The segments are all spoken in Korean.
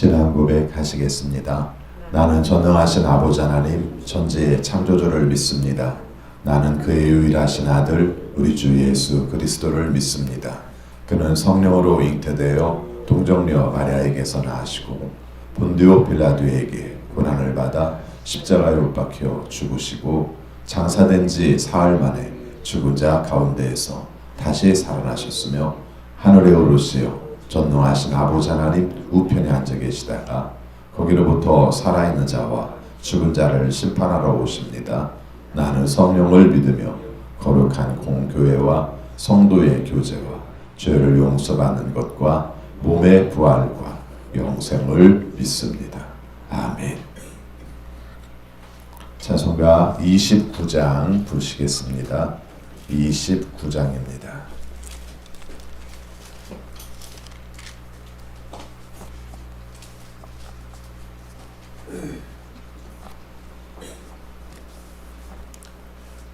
신앙 고백하시겠습니다. 나는 전능하신 아버지 하나님 천지의 창조주를 믿습니다. 나는 그의 유일하신 아들 우리 주 예수 그리스도를 믿습니다. 그는 성령으로 잉태되어 동정녀 마리아에게서 나시고 본디오 빌라도에게 고난을 받아 십자가에 못 박혀 죽으시고 장사된 지 사흘 만에 죽은 자 가운데에서 다시 살아나셨으며 하늘에 오르시어 전능하신 아버지 하나님 우편에 앉아 계시다가 거기로부터 살아있는 자와 죽은 자를 심판하러 오십니다. 나는 성령을 믿으며 거룩한 공교회와 성도의 교제와 죄를 용서받는 것과 몸의 부활과 영생을 믿습니다. 아멘. 찬송가 29장 부르시겠습니다. 29장입니다.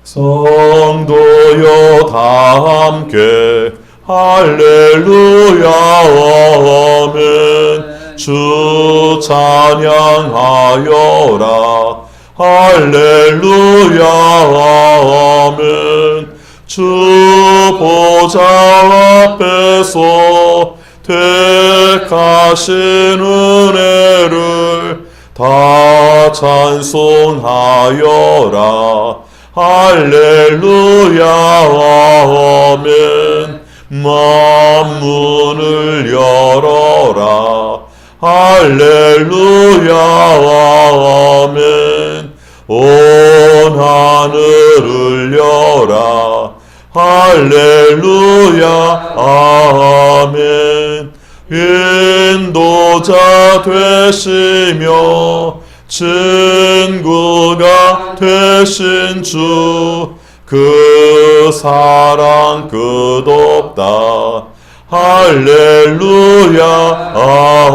성도여 다 함께 할렐루야 아멘. 주 찬양하여라 할렐루야 아멘. 주 보좌 앞에서 택하신 은혜를 다 찬송하여라 할렐루야 아멘. 만문을 열어라 할렐루야 아멘. 온 하늘을 여라 할렐루야 아멘. 인도자 되시며 친구가 되신 주 그 사랑 끝없다 할렐루야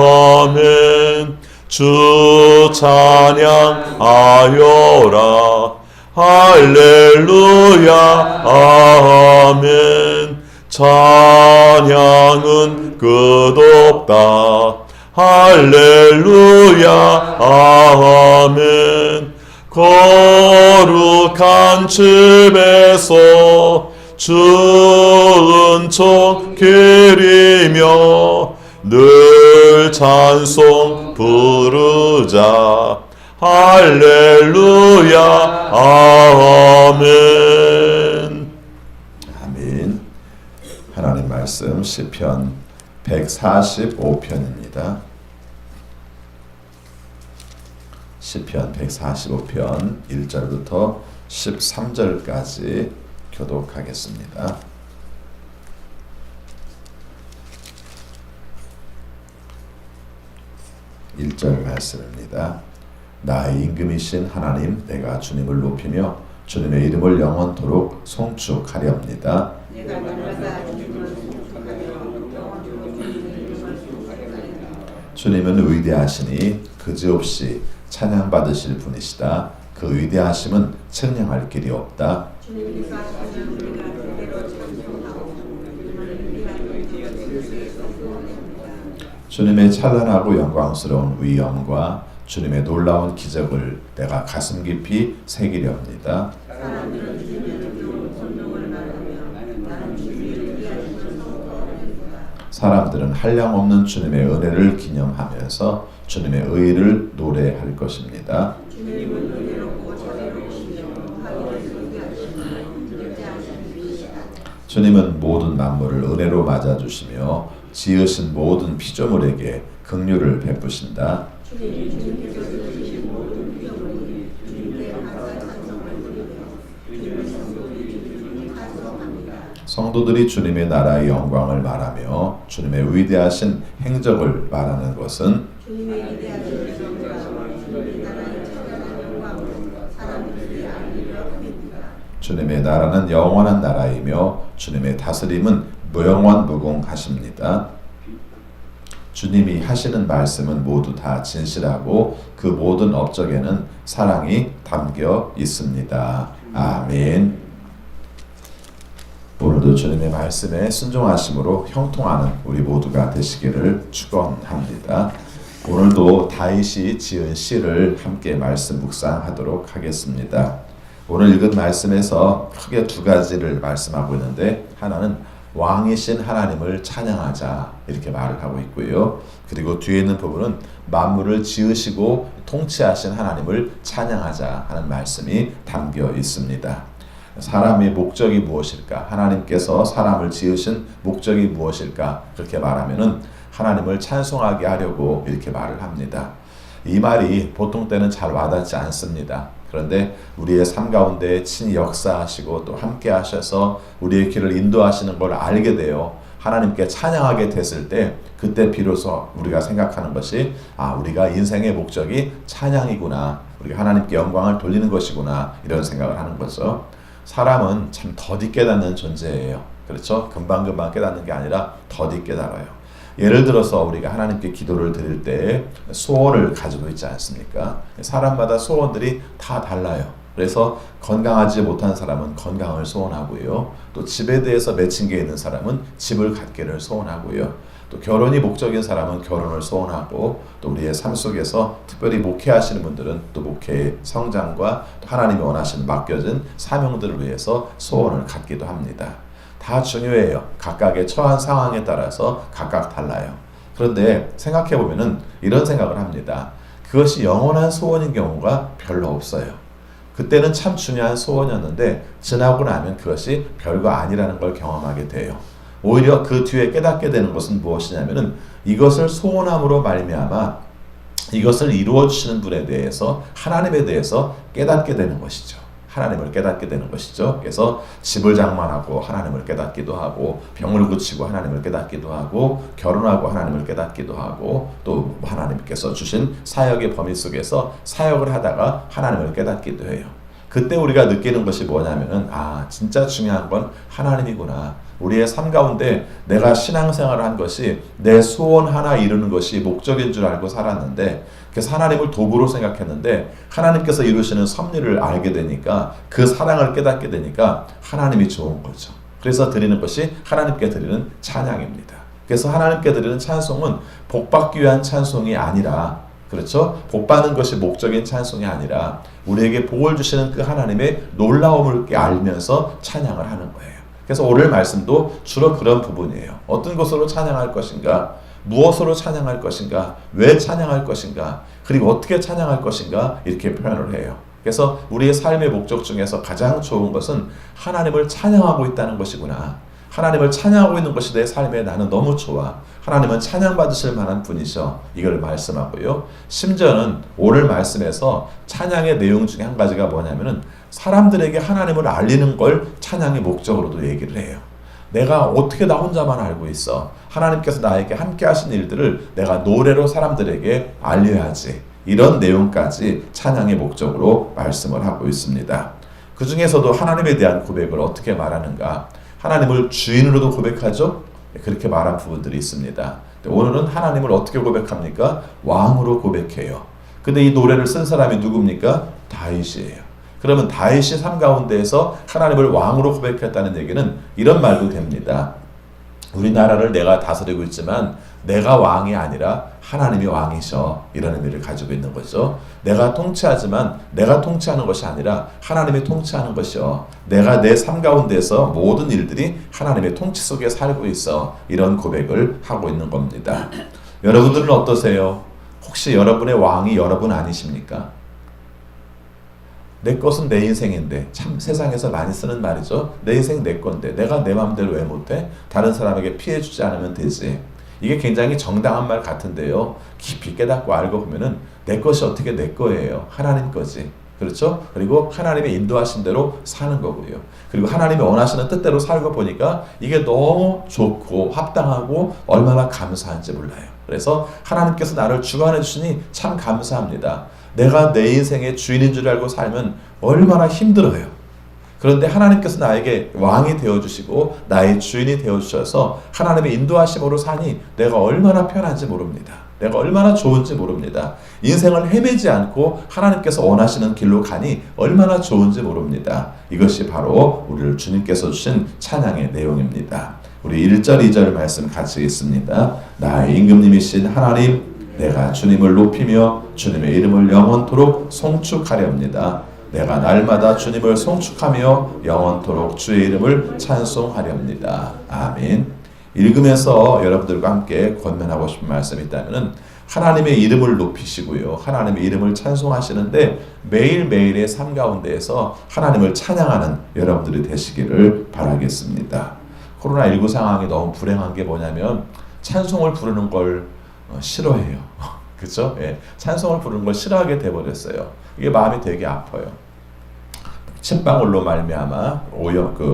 아멘. 주 찬양하여라 할렐루야 아멘. 찬양은 끝없다 할렐루야 아멘. 거룩한 집에서 주 은총 기리며 늘 찬송 부르자 할렐루야 아멘. 아멘. 하나님 말씀 시편 145편입니다. 시편 145편 1절부터 13절까지 교독하겠습니다. 1절 말씀입니다. 나의 임금이신 하나님 내가 주님을 높이며 주님의 이름을 영원토록 송축하렵니다. 주님은 위대하시니 그지없이 찬양받으실 분이시다. 그 위대하심은 측량할 길이 없다. 주님의 찬란하고 영광스러운 위엄과 주님의 놀라운 기적을 내가 가슴 깊이 새기렵니다. 사람들은 한량없는 주님의 은혜를 기념하면서 주님의 의를 노래할 것입니다. 주님은 모든 만물을 은혜로 맞아주시며 지으신 모든 피조물에게 긍휼을 베푸신다. 성도들이 주님의 나라의 영광을 말하며 주님의 위대하신 행적을 말하는 것은 주님의 나라는 영원한 나라이며 주님의 다스림은 무영원무궁하십니다. 주님이 하시는 말씀은 모두 다 진실하고 그 모든 업적에는 사랑이 담겨 있습니다. 아멘. 오늘도 주님의 말씀에 순종하심으로 형통하는 우리 모두가 되시기를 축원합니다. 오늘도 다윗이 지은 시를 함께 말씀 묵상하도록 하겠습니다. 오늘 읽은 말씀에서 크게 두 가지를 말씀하고 있는데, 하나는 왕이신 하나님을 찬양하자 이렇게 말을 하고 있고요. 그리고 뒤에 있는 부분은 만물을 지으시고 통치하신 하나님을 찬양하자 하는 말씀이 담겨 있습니다. 사람의 목적이 무엇일까? 하나님께서 사람을 지으신 목적이 무엇일까? 그렇게 말하면은 하나님을 찬송하게 하려고 이렇게 말을 합니다. 이 말이 보통 때는 잘 와닿지 않습니다. 그런데 우리의 삶 가운데 친히 역사하시고 또 함께 하셔서 우리의 길을 인도하시는 걸 알게 되어 하나님께 찬양하게 됐을 때, 그때 비로소 우리가 생각하는 것이 우리가 인생의 목적이 찬양이구나, 우리가 하나님께 영광을 돌리는 것이구나, 이런 생각을 하는 거죠. 사람은 참 더디 깨닫는 존재예요. 그렇죠? 금방금방 깨닫는 게 아니라 더디 깨달아요. 예를 들어서 우리가 하나님께 기도를 드릴 때 소원을 가지고 있지 않습니까? 사람마다 소원들이 다 달라요. 그래서 건강하지 못한 사람은 건강을 소원하고요. 또 집에 대해서 맺힌 게 있는 사람은 집을 갖기를 소원하고요. 또 결혼이 목적인 사람은 결혼을 소원하고, 또 우리의 삶 속에서 특별히 목회하시는 분들은 또 목회의 성장과 또 하나님이 원하시는 맡겨진 사명들을 위해서 소원을 갖기도 합니다. 다 중요해요. 각각의 처한 상황에 따라서 각각 달라요. 그런데 생각해보면은 이런 생각을 합니다. 그것이 영원한 소원인 경우가 별로 없어요. 그때는 참 중요한 소원이었는데 지나고 나면 그것이 별거 아니라는 걸 경험하게 돼요. 오히려 그 뒤에 깨닫게 되는 것은 무엇이냐면은 이것을 소원함으로 말미암아 이것을 이루어 주시는 분에 대해서, 하나님에 대해서 깨닫게 되는 것이죠. 하나님을 깨닫게 되는 것이죠. 그래서 집을 장만하고 하나님을 깨닫기도 하고, 병을 고치고 하나님을 깨닫기도 하고, 결혼하고 하나님을 깨닫기도 하고, 또 하나님께서 주신 사역의 범위 속에서 사역을 하다가 하나님을 깨닫기도 해요. 그때 우리가 느끼는 것이 뭐냐면은 진짜 중요한 건 하나님이구나. 우리의 삶 가운데 내가 신앙생활을 한 것이 내 소원 하나 이루는 것이 목적인 줄 알고 살았는데, 그래서 하나님을 도구로 생각했는데 하나님께서 이루시는 섭리를 알게 되니까, 그 사랑을 깨닫게 되니까 하나님이 좋은 거죠. 그래서 드리는 것이 하나님께 드리는 찬양입니다. 그래서 하나님께 드리는 찬송은 복받기 위한 찬송이 아니라, 그렇죠? 복받는 것이 목적인 찬송이 아니라 우리에게 복을 주시는 그 하나님의 놀라움을 알면서 찬양을 하는 거예요. 그래서 오늘 말씀도 주로 그런 부분이에요. 어떤 것으로 찬양할 것인가? 무엇으로 찬양할 것인가? 왜 찬양할 것인가? 그리고 어떻게 찬양할 것인가? 이렇게 표현을 해요. 그래서 우리의 삶의 목적 중에서 가장 좋은 것은 하나님을 찬양하고 있다는 것이구나. 하나님을 찬양하고 있는 것이 내 삶에 나는 너무 좋아. 하나님은 찬양받으실 만한 분이셔. 이걸 말씀하고요. 심지어는 오늘 말씀에서 찬양의 내용 중에 한 가지가 뭐냐면은 사람들에게 하나님을 알리는 걸 찬양의 목적으로도 얘기를 해요. 내가 어떻게 나 혼자만 알고 있어. 하나님께서 나에게 함께 하신 일들을 내가 노래로 사람들에게 알려야지. 이런 내용까지 찬양의 목적으로 말씀을 하고 있습니다. 그 중에서도 하나님에 대한 고백을 어떻게 말하는가? 하나님을 주인으로도 고백하죠. 그렇게 말한 부분들이 있습니다. 오늘은 하나님을 어떻게 고백합니까? 왕으로 고백해요. 근데 이 노래를 쓴 사람이 누굽니까? 다윗이에요. 그러면 다윗이 삶 가운데에서 하나님을 왕으로 고백했다는 얘기는 이런 말도 됩니다. 우리나라를 내가 다스리고 있지만 내가 왕이 아니라 하나님이 왕이셔. 이런 의미를 가지고 있는 거죠. 내가 통치하지만 내가 통치하는 것이 아니라 하나님이 통치하는 것이요. 내가 내 삶 가운데서 모든 일들이 하나님의 통치 속에 살고 있어. 이런 고백을 하고 있는 겁니다. 여러분들은 어떠세요? 혹시 여러분의 왕이 여러분 아니십니까? 내 것은 내 인생인데, 참 세상에서 많이 쓰는 말이죠. 내 인생 내 건데 내가 내 마음대로 왜 못해? 다른 사람에게 피해 주지 않으면 되지. 이게 굉장히 정당한 말 같은데요. 깊이 깨닫고 알고 보면은 내 것이 어떻게 내 거예요? 하나님 거지. 그렇죠? 그리고 하나님의 인도하신 대로 사는 거고요. 그리고 하나님이 원하시는 뜻대로 살고 보니까 이게 너무 좋고 합당하고 얼마나 감사한지 몰라요. 그래서 하나님께서 나를 주관해 주시니 참 감사합니다. 내가 내 인생의 주인인 줄 알고 살면 얼마나 힘들어요. 그런데 하나님께서 나에게 왕이 되어주시고 나의 주인이 되어주셔서 하나님의 인도하심으로 사니 내가 얼마나 편한지 모릅니다. 내가 얼마나 좋은지 모릅니다. 인생을 헤매지 않고 하나님께서 원하시는 길로 가니 얼마나 좋은지 모릅니다. 이것이 바로 우리를 주님께서 주신 찬양의 내용입니다. 우리 1절 2절 말씀 같이 읽습니다. 나의 임금님이신 하나님, 내가 주님을 높이며 주님의 이름을 영원토록 송축하렵니다. 내가 날마다 주님을 송축하며 영원토록 주의 이름을 찬송하렵니다. 아멘. 읽으면서 여러분들과 함께 권면하고 싶은 말씀이 있다면 하나님의 이름을 높이시고요. 하나님의 이름을 찬송하시는데 매일매일의 삶 가운데에서 하나님을 찬양하는 여러분들이 되시기를 바라겠습니다. 코로나19 상황이 너무 불행한 게 뭐냐면 찬송을 부르는 걸 싫어해요. 그렇죠? 예, 찬송을 부르는 걸 싫어하게 돼버렸어요. 이게 마음이 되게 아파요. 침방울로 말미암아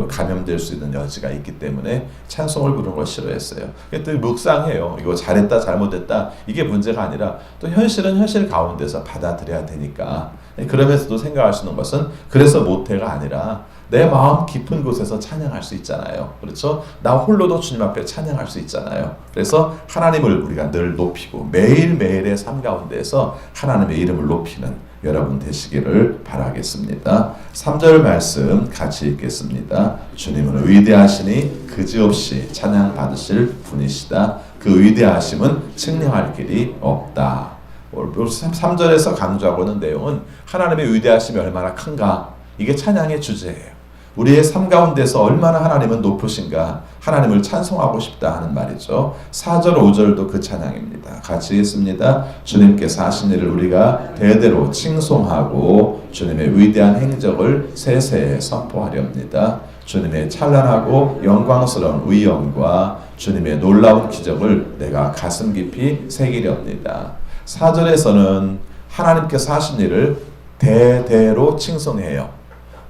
감염될 수 있는 여지가 있기 때문에 찬송을 부르는 걸 싫어했어요. 또 묵상해요. 이거 잘했다 잘못했다 이게 문제가 아니라 또 현실은 현실 가운데서 받아들여야 되니까 그러면서도 생각할 수 있는 것은 그래서 못해가 아니라 내 마음 깊은 곳에서 찬양할 수 있잖아요. 그렇죠? 나 홀로도 주님 앞에 찬양할 수 있잖아요. 그래서 하나님을 우리가 늘 높이고 매일매일의 삶 가운데서 하나님의 이름을 높이는 여러분 되시기를 바라겠습니다. 3절 말씀 같이 읽겠습니다. 주님은 위대하시니 그지없이 찬양받으실 분이시다. 그 위대하심은 측량할 길이 없다. 3절에서 강조하고 있는 내용은 하나님의 위대하심이 얼마나 큰가, 이게 찬양의 주제예요. 우리의 삶 가운데서 얼마나 하나님은 높으신가, 하나님을 찬송하고 싶다 하는 말이죠. 4절 5절도 그 찬양입니다. 같이 읽습니다. 주님께서 하신 일을 우리가 대대로 칭송하고 주님의 위대한 행적을 세세에 선포하렵니다. 주님의 찬란하고 영광스러운 위엄과 주님의 놀라운 기적을 내가 가슴 깊이 새기렵니다. 4절에서는 하나님께서 하신 일을 대대로 칭송해요.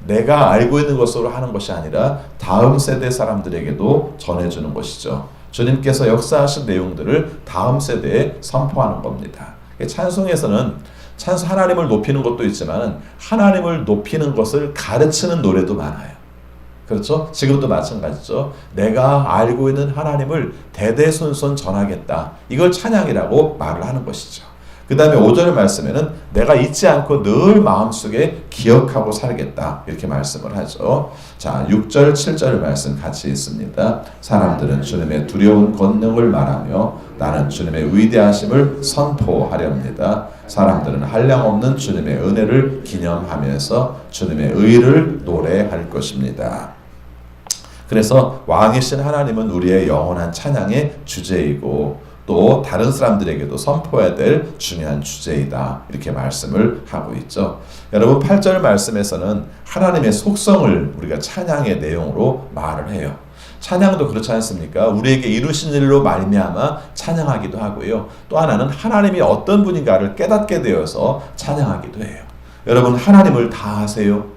내가 알고 있는 것으로 하는 것이 아니라 다음 세대 사람들에게도 전해주는 것이죠. 주님께서 역사하신 내용들을 다음 세대에 선포하는 겁니다. 찬송에서는 하나님을 높이는 것도 있지만 하나님을 높이는 것을 가르치는 노래도 많아요. 그렇죠? 지금도 마찬가지죠. 내가 알고 있는 하나님을 대대손손 전하겠다. 이걸 찬양이라고 말을 하는 것이죠. 그 다음에 5절 말씀에는 내가 잊지 않고 늘 마음속에 기억하고 살겠다. 이렇게 말씀을 하죠. 자, 6절, 7절 말씀 같이 읽습니다. 사람들은 주님의 두려운 권능을 말하며 나는 주님의 위대하심을 선포하렵니다. 사람들은 한량없는 주님의 은혜를 기념하면서 주님의 의를 노래할 것입니다. 그래서 왕이신 하나님은 우리의 영원한 찬양의 주제이고 또 다른 사람들에게도 선포해야 될 중요한 주제이다. 이렇게 말씀을 하고 있죠. 여러분 8절 말씀에서는 하나님의 속성을 우리가 찬양의 내용으로 말을 해요. 찬양도 그렇지 않습니까? 우리에게 이루신 일로 말미암아 찬양하기도 하고요. 또 하나는 하나님이 어떤 분인가를 깨닫게 되어서 찬양하기도 해요. 여러분 하나님을 다 아세요?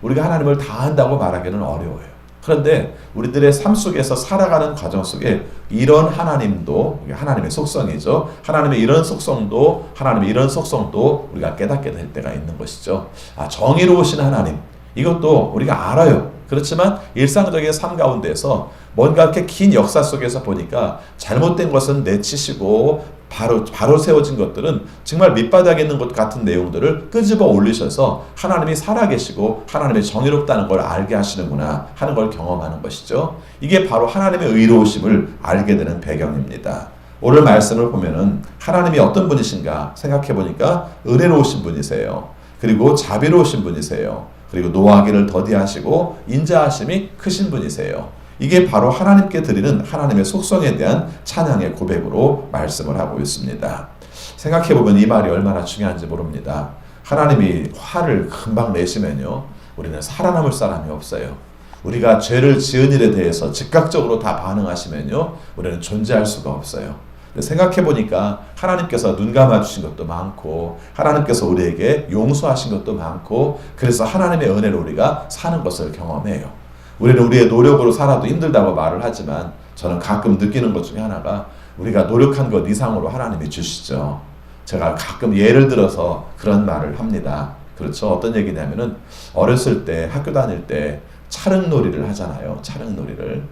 우리가 하나님을 다 안다고 말하기는 어려워요. 그런데 우리들의 삶 속에서 살아가는 과정 속에 이런 하나님도 하나님의 속성이죠. 하나님의 이런 속성도 하나님의 이런 속성도 우리가 깨닫게 될 때가 있는 것이죠. 정의로우신 하나님, 이것도 우리가 알아요. 그렇지만 일상적인 삶 가운데서 뭔가 이렇게 긴 역사 속에서 보니까 잘못된 것은 내치시고 바로 세워진 것들은 정말 밑바닥에 있는 것 같은 내용들을 끄집어 올리셔서 하나님이 살아계시고 하나님의 정의롭다는 걸 알게 하시는구나 하는 걸 경험하는 것이죠. 이게 바로 하나님의 의로우심을 알게 되는 배경입니다. 오늘 말씀을 보면은 하나님이 어떤 분이신가 생각해 보니까 은혜로우신 분이세요. 그리고 자비로우신 분이세요. 그리고 노하기를 더디하시고 인자하심이 크신 분이세요. 이게 바로 하나님께 드리는 하나님의 속성에 대한 찬양의 고백으로 말씀을 하고 있습니다. 생각해보면 이 말이 얼마나 중요한지 모릅니다. 하나님이 화를 금방 내시면요, 우리는 살아남을 사람이 없어요. 우리가 죄를 지은 일에 대해서 즉각적으로 다 반응하시면요, 우리는 존재할 수가 없어요. 생각해보니까 하나님께서 눈 감아주신 것도 많고 하나님께서 우리에게 용서하신 것도 많고 그래서 하나님의 은혜로 우리가 사는 것을 경험해요. 우리는 우리의 노력으로 살아도 힘들다고 말을 하지만 저는 가끔 느끼는 것 중에 하나가 우리가 노력한 것 이상으로 하나님이 주시죠. 제가 가끔 예를 들어서 그런 말을 합니다. 그렇죠? 어떤 얘기냐면은 어렸을 때 학교 다닐 때 차릉놀이를 하잖아요. 차릉놀이를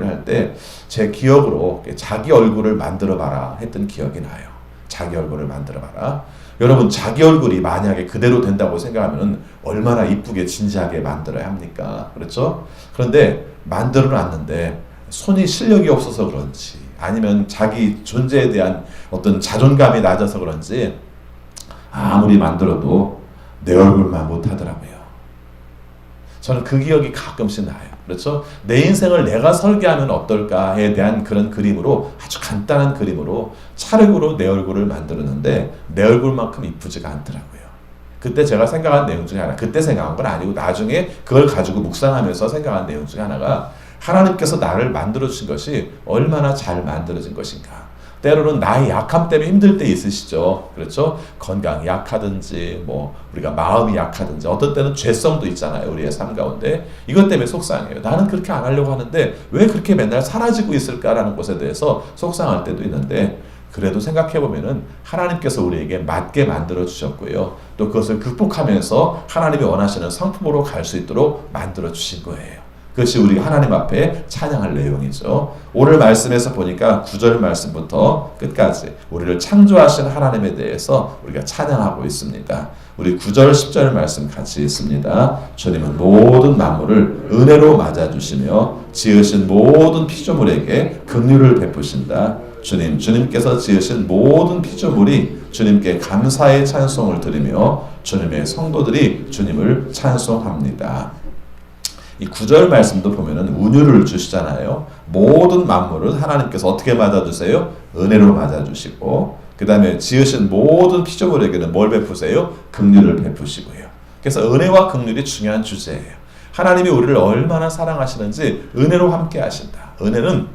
할 때 제 기억으로 자기 얼굴을 만들어 봐라 했던 기억이 나요. 자기 얼굴을 만들어 봐라. 여러분 자기 얼굴이 만약에 그대로 된다고 생각하면 얼마나 이쁘게 진지하게 만들어야 합니까? 그렇죠? 그런데 만들어 놨는데 손이 실력이 없어서 그런지 아니면 자기 존재에 대한 어떤 자존감이 낮아서 그런지 아무리 만들어도 내 얼굴만 못하더라고요. 저는 그 기억이 가끔씩 나요. 그렇죠? 내 인생을 내가 설계하면 어떨까에 대한 그런 그림으로, 아주 간단한 그림으로 찰흙으로 내 얼굴을 만들었는데 내 얼굴만큼 이쁘지가 않더라고요. 그때 제가 생각한 내용 중에 하나, 그때 생각한 건 아니고 나중에 그걸 가지고 묵상하면서 생각한 내용 중에 하나가, 하나님께서 나를 만들어주신 것이 얼마나 잘 만들어진 것인가. 때로는 나의 약함 때문에 힘들 때 있으시죠. 그렇죠? 건강이 약하든지 우리가 마음이 약하든지 어떤 때는 죄성도 있잖아요. 우리의 삶 가운데. 이것 때문에 속상해요. 나는 그렇게 안 하려고 하는데 왜 그렇게 맨날 사라지고 있을까라는 것에 대해서 속상할 때도 있는데, 그래도 생각해보면은 하나님께서 우리에게 맞게 만들어 주셨고요. 또 그것을 극복하면서 하나님이 원하시는 상품으로 갈 수 있도록 만들어 주신 거예요. 그것이 우리 하나님 앞에 찬양할 내용이죠. 오늘 말씀에서 보니까 9절 말씀부터 끝까지 우리를 창조하신 하나님에 대해서 우리가 찬양하고 있습니다. 우리 9절 10절 말씀 같이 읽습니다. 주님은 모든 만물을 은혜로 맞아주시며 지으신 모든 피조물에게 긍휼을 베푸신다. 주님께서 지으신 모든 피조물이 주님께 감사의 찬송을 드리며 주님의 성도들이 주님을 찬송합니다. 이 9절 말씀도 보면은 운율을 주시잖아요. 모든 만물을 하나님께서 어떻게 맞아주세요? 은혜로 맞아주시고, 그 다음에 지으신 모든 피조물에게는 뭘 베푸세요? 긍휼을 베푸시고요. 그래서 은혜와 긍휼이 중요한 주제예요. 하나님이 우리를 얼마나 사랑하시는지 은혜로 함께 하신다. 은혜는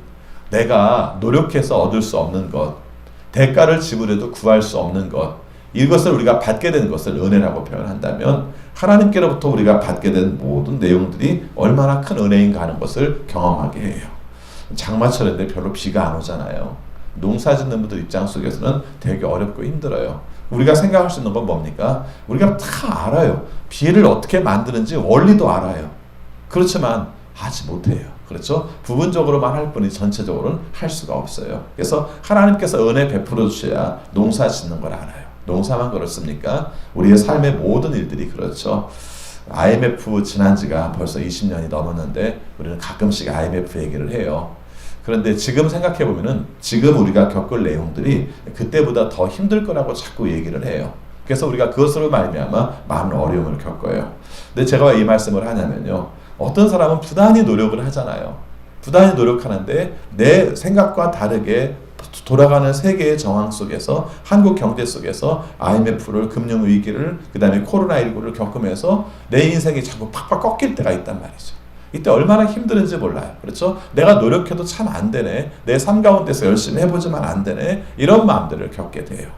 내가 노력해서 얻을 수 없는 것, 대가를 지불해도 구할 수 없는 것, 이것을 우리가 받게 된 것을 은혜라고 표현한다면, 하나님께로부터 우리가 받게 된 모든 내용들이 얼마나 큰 은혜인가 하는 것을 경험하게 해요. 장마철인데 별로 비가 안 오잖아요. 농사 짓는 분들 입장 속에서는 되게 어렵고 힘들어요. 우리가 생각할 수 있는 건 뭡니까? 우리가 다 알아요. 비를 어떻게 만드는지 원리도 알아요. 그렇지만 하지 못해요. 그렇죠? 부분적으로만 할 뿐이지 전체적으로는 할 수가 없어요. 그래서 하나님께서 은혜 베풀어 주셔야 농사 짓는 걸 알아요. 농사만 그렇습니까? 우리의 삶의 모든 일들이 그렇죠. IMF 지난 지가 벌써 20년이 넘었는데 우리는 가끔씩 IMF 얘기를 해요. 그런데 지금 생각해보면은 지금 우리가 겪을 내용들이 그때보다 더 힘들 거라고 자꾸 얘기를 해요. 그래서 우리가 그것으로 말미암아 많은 어려움을 겪어요. 근데 제가 왜 이 말씀을 하냐면요, 어떤 사람은 부단히 노력을 하잖아요. 부단히 노력하는데 내 생각과 다르게 돌아가는 세계의 정황 속에서, 한국 경제 속에서 IMF를, 금융위기를, 그 다음에 코로나19를 겪으면서 내 인생이 자꾸 팍팍 꺾일 때가 있단 말이죠. 이때 얼마나 힘드는지 몰라요. 그렇죠? 내가 노력해도 참 안 되네. 내 삶 가운데서 열심히 해보지만 안 되네. 이런 마음들을 겪게 돼요.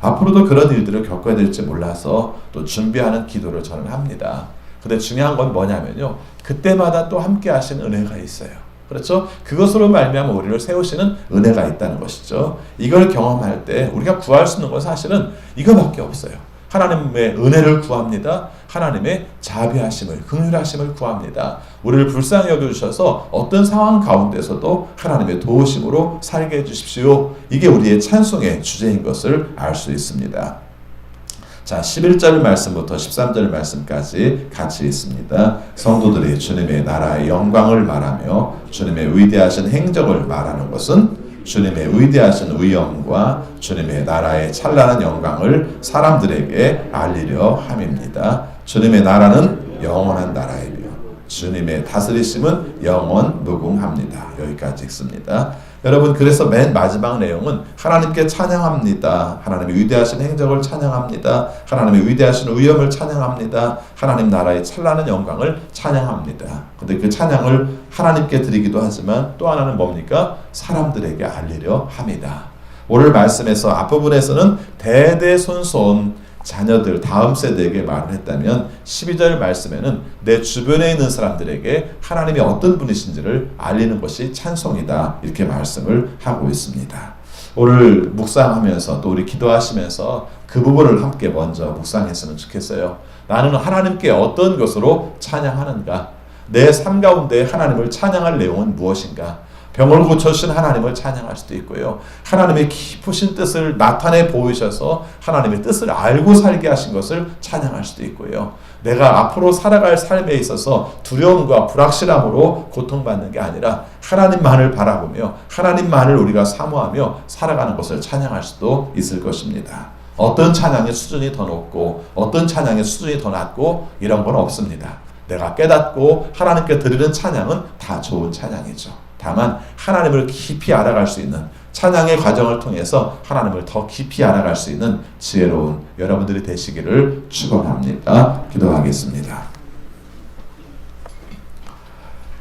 앞으로도 그런 일들을 겪어야 될지 몰라서 또 준비하는 기도를 저는 합니다. 근데 중요한 건 뭐냐면요, 그때마다 또 함께 하신 은혜가 있어요. 그렇죠? 그것으로 말미암아 우리를 세우시는 은혜가 있다는 것이죠. 이걸 경험할 때 우리가 구할 수 있는 건 사실은 이거밖에 없어요. 하나님의 은혜를 구합니다. 하나님의 자비하심을, 긍휼하심을 구합니다. 우리를 불쌍히 여겨주셔서 어떤 상황 가운데서도 하나님의 도우심으로 살게 해주십시오. 이게 우리의 찬송의 주제인 것을 알 수 있습니다. 자, 11절 말씀부터 13절 말씀까지 같이 읽습니다. 성도들이 주님의 나라의 영광을 말하며 주님의 위대하신 행적을 말하는 것은 주님의 위대하신 위엄과 주님의 나라의 찬란한 영광을 사람들에게 알리려 함입니다. 주님의 나라는 영원한 나라이며 주님의 다스리심은 영원 무궁합니다. 여기까지 읽습니다. 여러분, 그래서 맨 마지막 내용은 하나님께 찬양합니다. 하나님의 위대하신 행적을 찬양합니다. 하나님의 위대하신 위엄을 찬양합니다. 하나님 나라의 찬란한 영광을 찬양합니다. 근데 그 찬양을 하나님께 드리기도 하지만 또 하나는 뭡니까? 사람들에게 알리려 합니다. 오늘 말씀에서 앞부분에서는 대대손손 자녀들, 다음 세대에게 말을 했다면 12절 말씀에는 내 주변에 있는 사람들에게 하나님이 어떤 분이신지를 알리는 것이 찬송이다, 이렇게 말씀을 하고 있습니다. 오늘 묵상하면서 또 우리 기도하시면서 그 부분을 함께 먼저 묵상했으면 좋겠어요. 나는 하나님께 어떤 것으로 찬양하는가? 내 삶 가운데 하나님을 찬양할 내용은 무엇인가? 병을 고쳐주신 하나님을 찬양할 수도 있고요. 하나님의 깊으신 뜻을 나타내 보이셔서 하나님의 뜻을 알고 살게 하신 것을 찬양할 수도 있고요. 내가 앞으로 살아갈 삶에 있어서 두려움과 불확실함으로 고통받는 게 아니라 하나님만을 바라보며 하나님만을 우리가 사모하며 살아가는 것을 찬양할 수도 있을 것입니다. 어떤 찬양의 수준이 더 높고 어떤 찬양의 수준이 더 낮고 이런 건 없습니다. 내가 깨닫고 하나님께 드리는 찬양은 다 좋은 찬양이죠. 다만 하나님을 깊이 알아갈 수 있는 찬양의 과정을 통해서 하나님을 더 깊이 알아갈 수 있는 지혜로운 여러분들이 되시기를 축원합니다. 기도하겠습니다.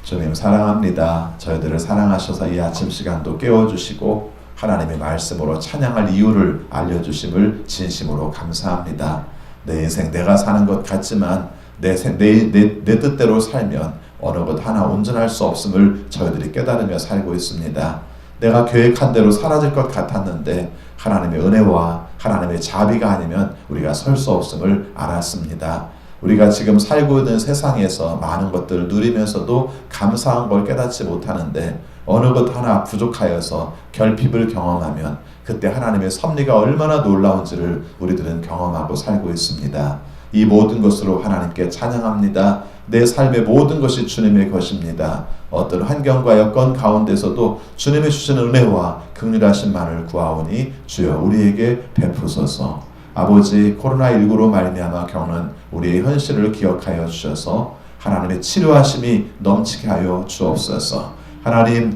주님 사랑합니다. 저희들을 사랑하셔서 이 아침 시간도 깨워주시고 하나님의 말씀으로 찬양할 이유를 알려주심을 진심으로 감사합니다. 내 인생 내가 사는 것 같지만 내 뜻대로 살면 어느 것 하나 온전할 수 없음을 저희들이 깨달으며 살고 있습니다. 내가 계획한 대로 사라질 것 같았는데 하나님의 은혜와 하나님의 자비가 아니면 우리가 설 수 없음을 알았습니다. 우리가 지금 살고 있는 세상에서 많은 것들을 누리면서도 감사한 걸 깨닫지 못하는데 어느 것 하나 부족하여서 결핍을 경험하면 그때 하나님의 섭리가 얼마나 놀라운지를 우리들은 경험하고 살고 있습니다. 이 모든 것으로 하나님께 찬양합니다. 내 삶의 모든 것이 주님의 것입니다. 어떤 환경과 여건 가운데서도 주님이 주시는 은혜와 긍휼하심만을 구하오니 주여 우리에게 베푸소서. 아버지 코로나19로 말미암아 겪는 우리의 현실을 기억하여 주셔서 하나님의 치료하심이 넘치게 하여 주옵소서.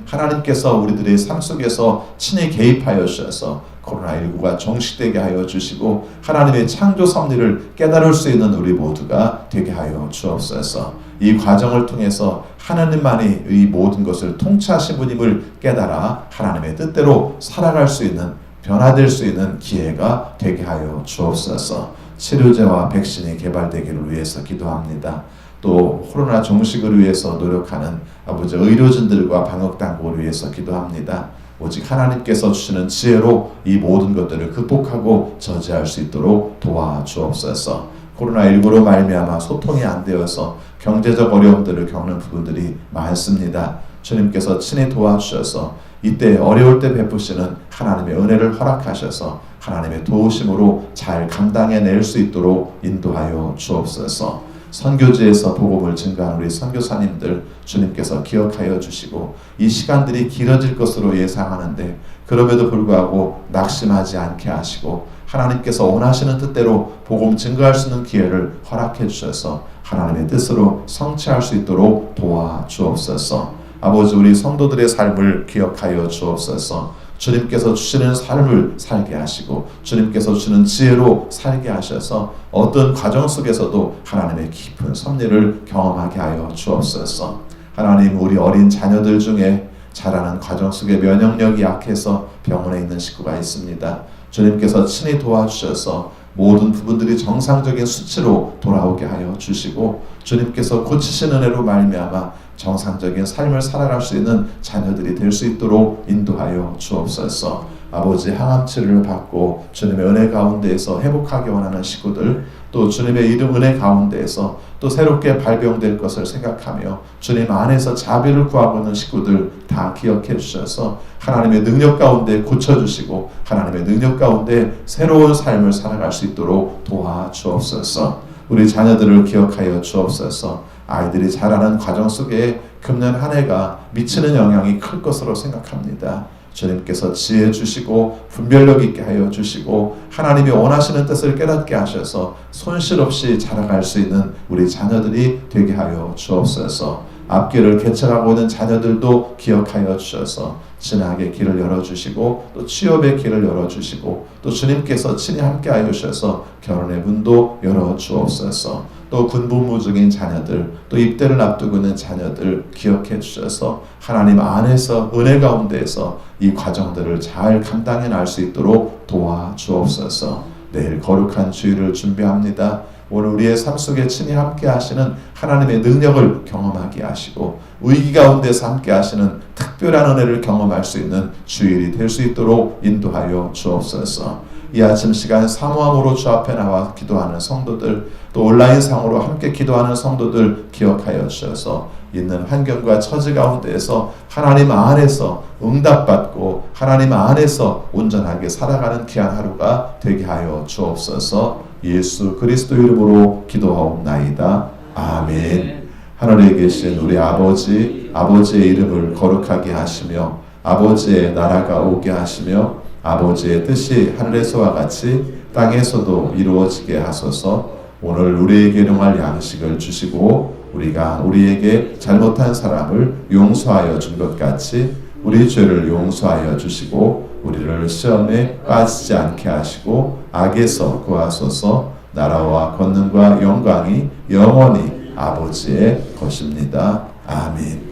하나님께서 우리들의 삶 속에서 친히 개입하여 주셔서 코로나19가 종식되게 하여 주시고 하나님의 창조 섭리를 깨달을 수 있는 우리 모두가 되게 하여 주옵소서. 이 과정을 통해서 하나님만이 이 모든 것을 통치하신 분임을 깨달아 하나님의 뜻대로 살아갈 수 있는 변화될 수 있는 기회가 되게 하여 주옵소서. 치료제와 백신이 개발되기를 위해서 기도합니다. 또 코로나 종식을 위해서 노력하는 아버지 의료진들과 방역당국을 위해서 기도합니다. 오직 하나님께서 주시는 지혜로 이 모든 것들을 극복하고 저지할 수 있도록 도와주옵소서. 코로나19로 말미암아 소통이 안 되어서 경제적 어려움들을 겪는 부분들이 많습니다. 주님께서 친히 도와주셔서 이때 어려울 때 베푸시는 하나님의 은혜를 허락하셔서 하나님의 도우심으로 잘 감당해낼 수 있도록 인도하여 주옵소서. 선교지에서 복음을 증거하는 우리 선교사님들 주님께서 기억하여 주시고 이 시간들이 길어질 것으로 예상하는데 그럼에도 불구하고 낙심하지 않게 하시고 하나님께서 원하시는 뜻대로 복음 증거할 수 있는 기회를 허락해 주셔서 하나님의 뜻으로 성취할 수 있도록 도와주옵소서. 아버지 우리 성도들의 삶을 기억하여 주옵소서. 주님께서 주시는 삶을 살게 하시고 주님께서 주시는 지혜로 살게 하셔서 어떤 과정 속에서도 하나님의 깊은 섭리를 경험하게 하여 주옵소서. 하나님 우리 어린 자녀들 중에 자라는 과정 속에 면역력이 약해서 병원에 있는 식구가 있습니다. 주님께서 친히 도와주셔서 모든 부분들이 정상적인 수치로 돌아오게 하여 주시고 주님께서 고치시는 은혜로 말미암아 정상적인 삶을 살아갈 수 있는 자녀들이 될 수 있도록 인도하여 주옵소서. 아버지 항암치료를 받고 주님의 은혜 가운데에서 회복하기 원하는 식구들 또 주님의 이름 은혜 가운데에서 또 새롭게 발병될 것을 생각하며 주님 안에서 자비를 구하고 있는 식구들 다 기억해 주셔서 하나님의 능력 가운데 고쳐주시고 하나님의 능력 가운데 새로운 삶을 살아갈 수 있도록 도와주옵소서. 우리 자녀들을 기억하여 주옵소서. 아이들이 자라는 과정 속에 금년 한 해가 미치는 영향이 클 것으로 생각합니다. 주님께서 지혜 주시고 분별력 있게 하여 주시고 하나님이 원하시는 뜻을 깨닫게 하셔서 손실 없이 자라갈 수 있는 우리 자녀들이 되게 하여 주옵소서. 앞길을 개척하고 있는 자녀들도 기억하여 주셔서 진학의 길을 열어주시고 또 취업의 길을 열어주시고 또 주님께서 친히 함께하여 주셔서 결혼의 문도 열어주옵소서. 또 군복무 중인 자녀들 또 입대를 앞두고 있는 자녀들 기억해 주셔서 하나님 안에서 은혜 가운데에서 이 과정들을 잘 감당해 날 수 있도록 도와주옵소서. 내일 거룩한 주일을 준비합니다. 오늘 우리의 삶 속에 친히 함께 하시는 하나님의 능력을 경험하게 하시고 위기 가운데서 함께 하시는 특별한 은혜를 경험할 수 있는 주일이 될 수 있도록 인도하여 주옵소서. 이 아침 시간 사모함으로 주 앞에 나와 기도하는 성도들 또 온라인상으로 함께 기도하는 성도들 기억하여 주셔서 있는 환경과 처지 가운데에서 하나님 안에서 응답받고 하나님 안에서 온전하게 살아가는 귀한 하루가 되게 하여 주옵소서. 예수 그리스도 이름으로 기도하옵나이다. 아멘. 하늘에 계신 우리 아버지, 아버지의 이름을 거룩하게 하시며 아버지의 나라가 오게 하시며 아버지의 뜻이 하늘에서와 같이 땅에서도 이루어지게 하소서. 오늘 우리에게 일용할 양식을 주시고 우리가 우리에게 잘못한 사람을 용서하여 준 것 같이 우리 죄를 용서하여 주시고 우리를 시험에 빠지지 않게 하시고 악에서 구하소서. 나라와 권능과 영광이 영원히 아버지의 것입니다. 아멘.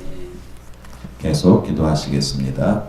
계속 기도하시겠습니다.